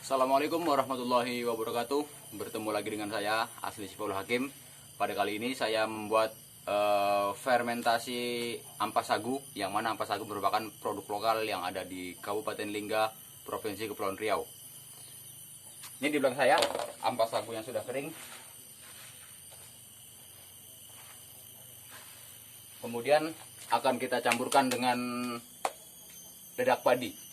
Assalamualaikum warahmatullahi wabarakatuh. Bertemu lagi dengan saya Asli Siful Hakim. Pada kali ini saya membuat fermentasi ampas sagu, yang mana ampas sagu merupakan produk lokal yang ada di Kabupaten Lingga, Provinsi Kepulauan Riau. Ini di belakang saya ampas sagu yang sudah kering. Kemudian akan kita campurkan dengan dedak padi.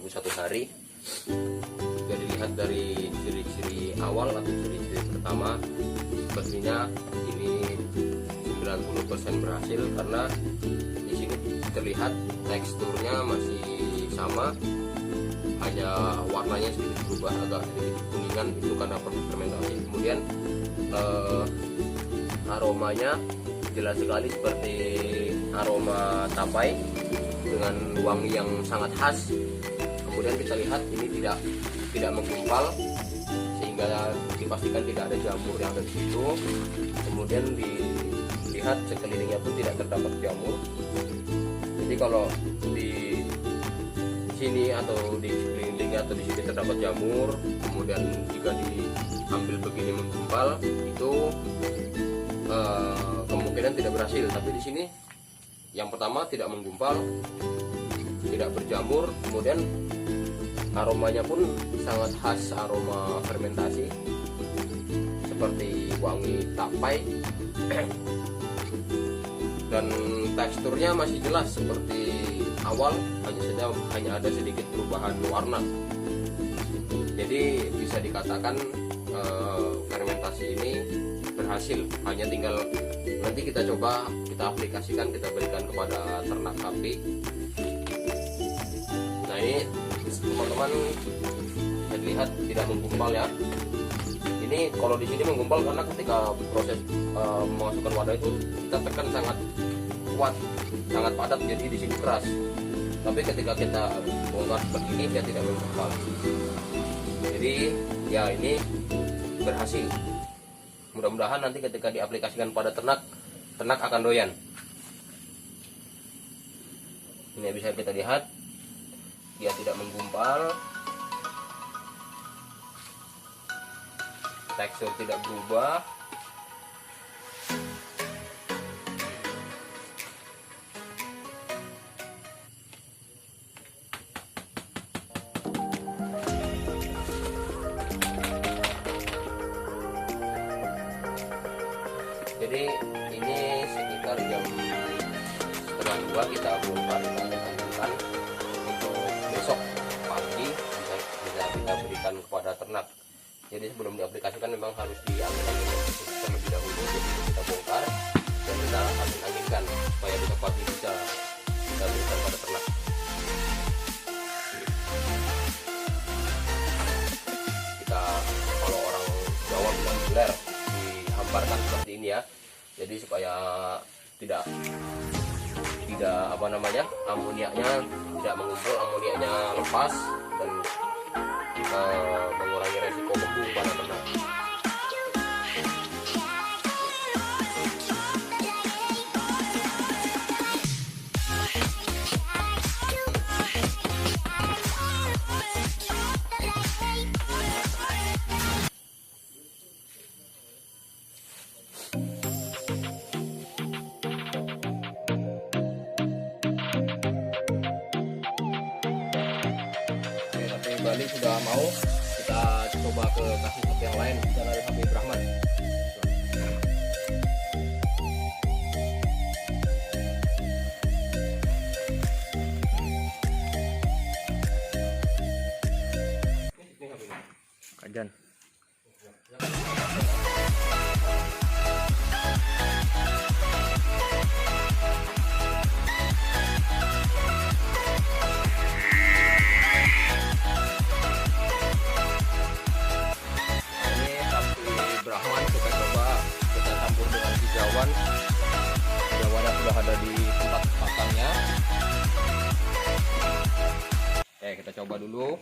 menunggu 1 hari. Jika dilihat dari ciri-ciri awal atau ciri-ciri pertama, sepertinya ini 90% berhasil karena di sini terlihat teksturnya masih sama, hanya warnanya sedikit berubah, agak sedikit kuningan, itu karena proses fermentasi. Kemudian aromanya jelas sekali seperti aroma tapai dengan wangi yang sangat khas. Kemudian kita lihat ini tidak menggumpal, sehingga dipastikan tidak ada jamur yang ada di situ. Kemudian dilihat sekelilingnya pun tidak terdapat jamur. Jadi kalau di sini atau di sekelilingnya atau di sini terdapat jamur, kemudian jika diambil begini menggumpal, itu kemungkinan tidak berhasil. Tapi di sini yang pertama tidak menggumpal, tidak berjamur, kemudian aromanya pun sangat khas, aroma fermentasi seperti wangi tapai dan teksturnya masih jelas seperti awal, hanya ada sedikit perubahan warna. Jadi bisa dikatakan fermentasi ini berhasil. Hanya tinggal nanti kita coba, kita aplikasikan, kita berikan kepada ternak sapi. Nah, ini teman-teman bisa lihat tidak menggumpal ya. Ini kalau di sini menggumpal karena ketika proses memasukkan wadah itu kita tekan sangat kuat, sangat padat, jadi di sini keras. Tapi ketika kita bongkar seperti ini dia tidak menggumpal. Jadi ya ini berhasil. Mudah-mudahan nanti ketika diaplikasikan pada ternak akan doyan. Ini bisa kita lihat dia tidak menggumpal, tekstur tidak berubah. Jadi ini sekitar jam 1:30 kita bongkar, kita lanjutkan untuk besok pagi bisa kita berikan kepada ternak. Jadi sebelum diaplikasikan memang harus diangkat terlebih dahulu. Jadi kita bongkar dan kita angin-anginkan supaya besok pagi bisa kita berikan pada ternak. Kita, kalau orang Jawa bilang buler, dihamparkan seperti ini ya. Jadi supaya tidak amoniaknya tidak mengumpul, amoniaknya lepas dan mengurangi resiko beku pada ternak. Bali sudah mau, kita coba ke kasih sapi yang lain, kita dari Habib Rahman. Kajan. Hijauannya sudah ada di tempat pasangnya. Oke, kita coba dulu.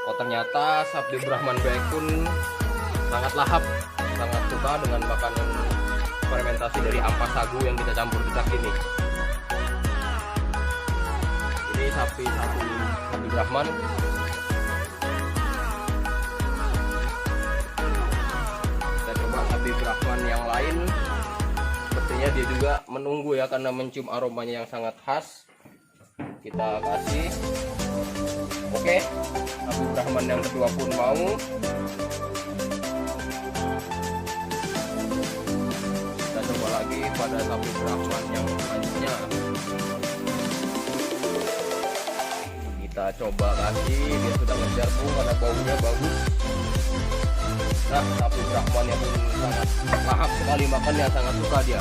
Oh, ternyata sapi Brahman Bekun sangat lahap, sangat suka dengan makanan fermentasi dari ampas sagu yang kita campur di ini. Ini sapi Brahman. Sapi Brahman yang lain sepertinya dia juga menunggu ya, karena mencium aromanya yang sangat khas. Kita kasih. Oke, sapi Brahman yang kedua pun mau. Kita coba lagi pada sapi Brahman yang selanjutnya. Kita coba kasih, dia sudah ngejar Bu karena baunya bagus. Nah, sapi Brahmannya pun sangat lahap sekali makannya, sangat suka dia.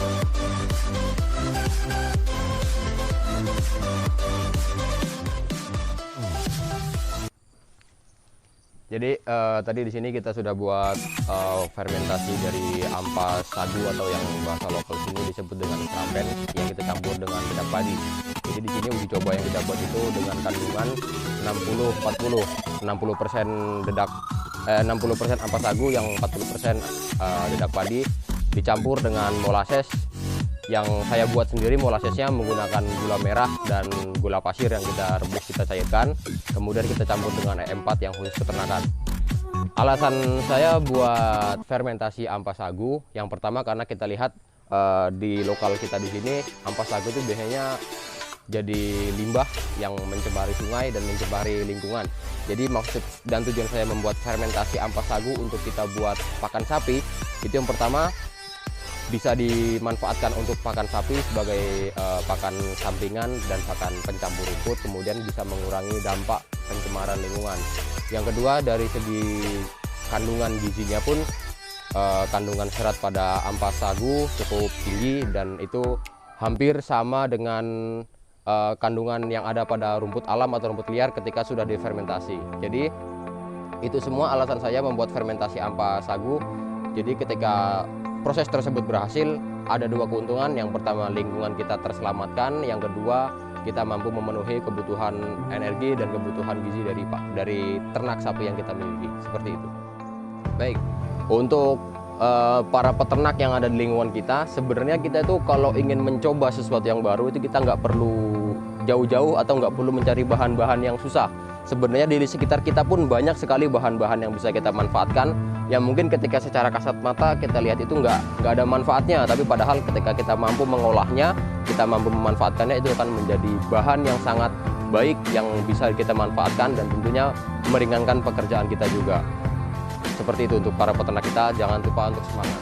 Jadi tadi di sini kita sudah buat fermentasi dari ampas sagu atau yang bahasa lokal sini disebut dengan krampen yang kita campur dengan dedak padi. Jadi di sini uji coba yang kita buat itu dengan kandungan 60-40, 60% dedak 60% ampas sagu yang 40% dedak padi dicampur dengan molasses yang saya buat sendiri. Molasesnya menggunakan gula merah dan gula pasir yang kita rebus, kita cairkan, kemudian kita campur dengan E4 yang khusus peternakan. Alasan saya buat fermentasi ampas sagu yang pertama karena kita lihat di lokal kita di sini ampas sagu itu biasanya jadi limbah yang mencemari sungai dan mencemari lingkungan. Jadi maksud dan tujuan saya membuat fermentasi ampas sagu untuk kita buat pakan sapi itu yang pertama bisa dimanfaatkan untuk pakan sapi sebagai pakan sampingan dan pakan pencampur rumput, kemudian bisa mengurangi dampak pencemaran lingkungan. Yang kedua dari segi kandungan gizinya pun kandungan serat pada ampas sagu cukup tinggi dan itu hampir sama dengan kandungan yang ada pada rumput alam atau rumput liar ketika sudah difermentasi. Jadi itu semua alasan saya membuat fermentasi ampas sagu. Jadi ketika proses tersebut berhasil, ada dua keuntungan. Yang pertama, lingkungan kita terselamatkan. Yang kedua, kita mampu memenuhi kebutuhan energi dan kebutuhan gizi dari ternak sapi yang kita miliki. Seperti itu. Baik, untuk para peternak yang ada di lingkungan kita, sebenarnya kita itu kalau ingin mencoba sesuatu yang baru itu kita nggak perlu jauh-jauh atau nggak perlu mencari bahan-bahan yang susah. Sebenarnya di sekitar kita pun banyak sekali bahan-bahan yang bisa kita manfaatkan, yang mungkin ketika secara kasat mata kita lihat itu nggak ada manfaatnya, tapi padahal ketika kita mampu mengolahnya, kita mampu memanfaatkannya, itu akan menjadi bahan yang sangat baik yang bisa kita manfaatkan dan tentunya meringankan pekerjaan kita juga. Seperti itu untuk para peternak kita, jangan lupa untuk semangat.